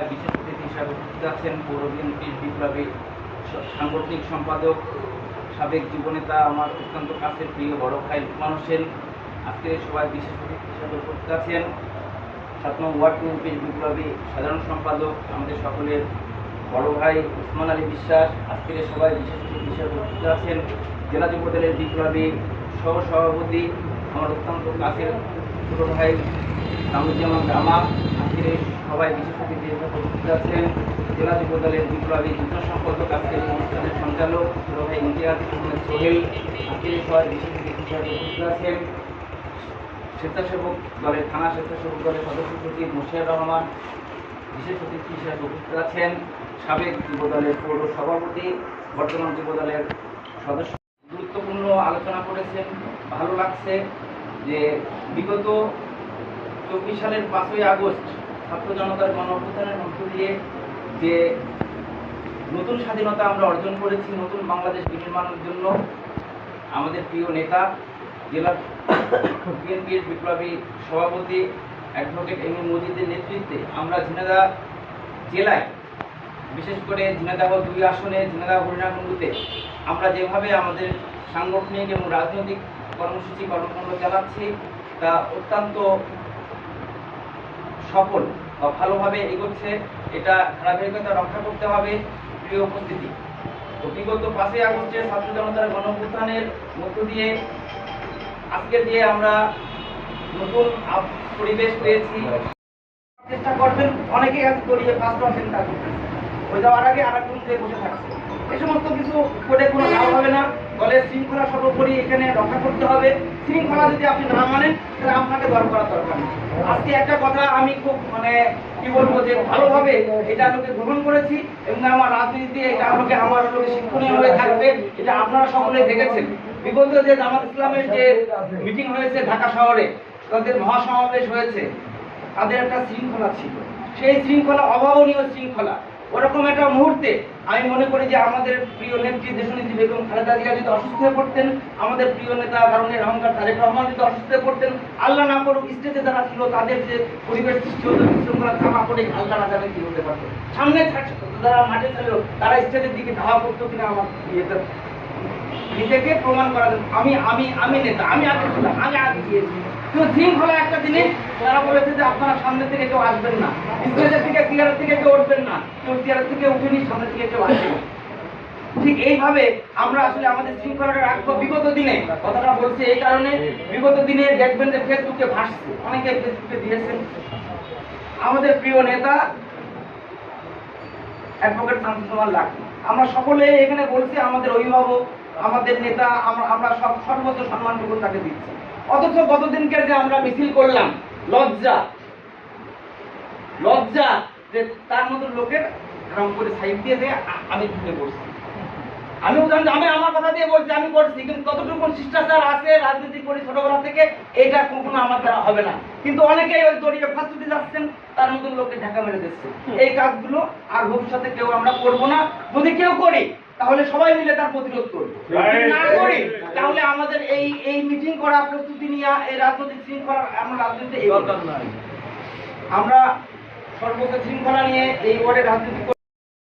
বিশেষ অতিথি হিসাবে উপস্থিত আছেন পৌর বিএনপির বিপ্লবী সাংগঠনিক সম্পাদক সাবেক যুবনেতা আমার অত্যন্ত কাছের প্রিয় বড় ভাই লুকমান হোসেন। আজকে সবাই বিশেষ অতিথি হিসাবে উপস্থিত আছেন ৭ নং ওয়ার্ড বিএনপির বিপ্লবী সাধারণ সম্পাদক আমাদের সকলের বড় ভাই ওসমান আলী বিশ্বাস। আজকের সবাই বিশেষ অতিথি হিসাবে উপস্থিত আছেন জেলা যুবদলের বিপ্লবী সহ সভাপতি আমার অত্যন্ত কাছের ছোট ভাই কামরুজ্জামান রামা। আজকের সবাই বিশেষ অতিথি হিসেবে উপস্থিত আছেন জেলা যুবদলের বিপ্লবী যুগ্ম সম্পাদক আজকের অনুষ্ঠানের সঞ্চালক ছোট ভাই ইমতিয়াজ আহমেদ সোহেল। আজকের সবাই বিশেষ অতিথি হিসেবে উপস্থিত আছেন স্বেচ্ছাসেবক দলের থানা স্বেচ্ছাসেবক দলের সদস্য সচিব মুশিয়ার রহমান। বিশেষ অতিথি হিসেবে উপস্থিত আছেন সাবেক যুবদলের পৌর সভাপতি বর্তমান যুবদলের সদস্য। গুরুত্বপূর্ণ আলোচনা করেছেন। ভালো লাগছে যে বিগত ২৪ সালের ৫ই আগস্ট ছাত্র জনতার গণ অভ্যুত্থানের মধ্য দিয়ে যে নতুন স্বাধীনতা আমরা অর্জন করেছি, নতুন বাংলাদেশ বিনির্মাণের জন্য আমাদের প্রিয় নেতা জেলা বিএনপির বিপ্লবী সভাপতি অ্যাডভোকেট এম এ মজিদের নেতৃত্বে আমরা ঝিনাইদহ জেলায় বিশেষ করে ঝিনাইদহ ২ আসনে ঝিনাইদহ হরিণাকুণ্ডুতে আমরা যেভাবে আমাদের সাংগঠনিক এবং রাজনৈতিক কর্মসূচি কর্মকাণ্ড চালাচ্ছি তা অত্যন্ত সফল বা ভালোভাবে এগোচ্ছে। এটা ধারাবাহিকতা রক্ষা করতে হবে। প্রিয় উপস্থিতি, তো বিগত ৫ই আগস্টের ছাত্র জনতার গণ অভ্যুত্থানের মধ্য দিয়ে আজকে দিয়ে আমরা নতুন পরিবেশ পেয়েছি। চেষ্টা করবেন অনেকেই আজ করিয়ে 5% কাজ করতেছে, ওই যাওয়ার আগে আর একজন যে বসে থাকছে। এই সমস্ত কিছু করে কোনো লাভ হবে না। দলের শৃঙ্খলা সর্বোপরি এখানে রক্ষা করতে হবে। শৃঙ্খলা যদি আপনি না মানেন তাহলে আপনাকে দর করার দরকার নেই। আজকে একটা কথা আমি খুব কি বলবো যে ভালোভাবে এটা আমাকে গ্রহণ করেছি এবং আমার রাজনীতিতে এটা আমাকে আমার শিক্ষণীয় হয়ে থাকবে। এটা আপনারা সকলে দেখেছেন বিগত যে জামাত ইসলামের যে মিটিং হয়েছে ঢাকা শহরে, তাদের মহাসমাবেশ হয়েছে, তাদের একটা শৃঙ্খলা ছিল। সেই শৃঙ্খলা অভাবনীয় শৃঙ্খলা। ওরকম একটা মুহূর্তে আমি মনে করি যে আমাদের প্রিয় নেত্রী দেশনেত্রী বেগম খালেদা জিয়া যদি অসুস্থ হয়ে পড়তেন, আমাদের প্রিয় নেতা কারণের অহংকার তারেক রহমান যদি অসুস্থ হয়ে পড়তেন, আল্লাহ না করুক স্টেজে যারা ছিল তাদের যে পরিবেশ সৃষ্টি হতো বিশৃঙ্খলা জামা পড়ে হালকা না জানে কি হতে পারতো। সামনে যারা মাঠে ছিল তারা স্টেজের দিকে ধাওয়া করতো কিনা আমার ইয়েতে নিজেকে প্রমাণ করা যায়। আমি নেতা, আমি আগে ছিলাম, আমি আগে গিয়েছি। কিন্তু শৃঙ্খলা একটা জিনিস, তারা বলেছে যে আপনারা সামনে থেকে কেউ আসবেন না, স্টেজের থেকে চেয়ারের থেকে কেউ উঠবেন না, কেউ চেয়ারের থেকে উঠেনি, সামনে থেকে কেউ আসবেন। ঠিক এইভাবে আমরা আসলে আমাদের শৃঙ্খলাটা রাখবো। বিগত দিনে কথাটা বলছি এই কারণে, বিগত দিনে দেখবেন যে ফেসবুকে ভাসছে, অনেকে ফেসবুকে দিয়েছেন আমাদের প্রিয় নেতা অ্যাডভোকেট শামসুজ্জামান লাকী। আমরা সকলে এখানে বলছি আমাদের অভিভাবক, আমাদের নেতা, আমরা সর্বোচ্চ সম্মানটুকু তাকে দিচ্ছি। অথচ গতদিনকে যে আমরা মিছিল করলাম, লজ্জা যে তার মতো লোকের রং করে সাইড দিয়ে যে আমি ঢুকে পড়ছি। আমি উদাহরণ আমি আমার কথা দিয়ে বলছি, আমি করছি, কিন্তু কতটুকু শিষ্টাচার আছে রাজনীতি করি ছোটবেলা থেকে, এটা কখনো আমার দ্বারা হবে না। কিন্তু অনেকেই ওই দড়িয়ে ফাঁসুতে যাচ্ছেন, তার মতন লোককে ঢাকা মেরে দিচ্ছে। এই কাজগুলো আর ভবিষ্যতে কেউ আমরা করবো না। যদি কেউ করি তাহলে সবাই মিলে তার প্রতিরোধ করবো। না করি তাহলে আমাদের এই মিটিং করা, প্রস্তুতি নিয়ে এই রাজনৈতিক শৃঙ্খলা আমরা রাজনীতিতে এই দরকার নয়। আমরা সর্বোচ্চ শৃঙ্খলা নিয়ে এই ওয়ার্ডে রাজনীতি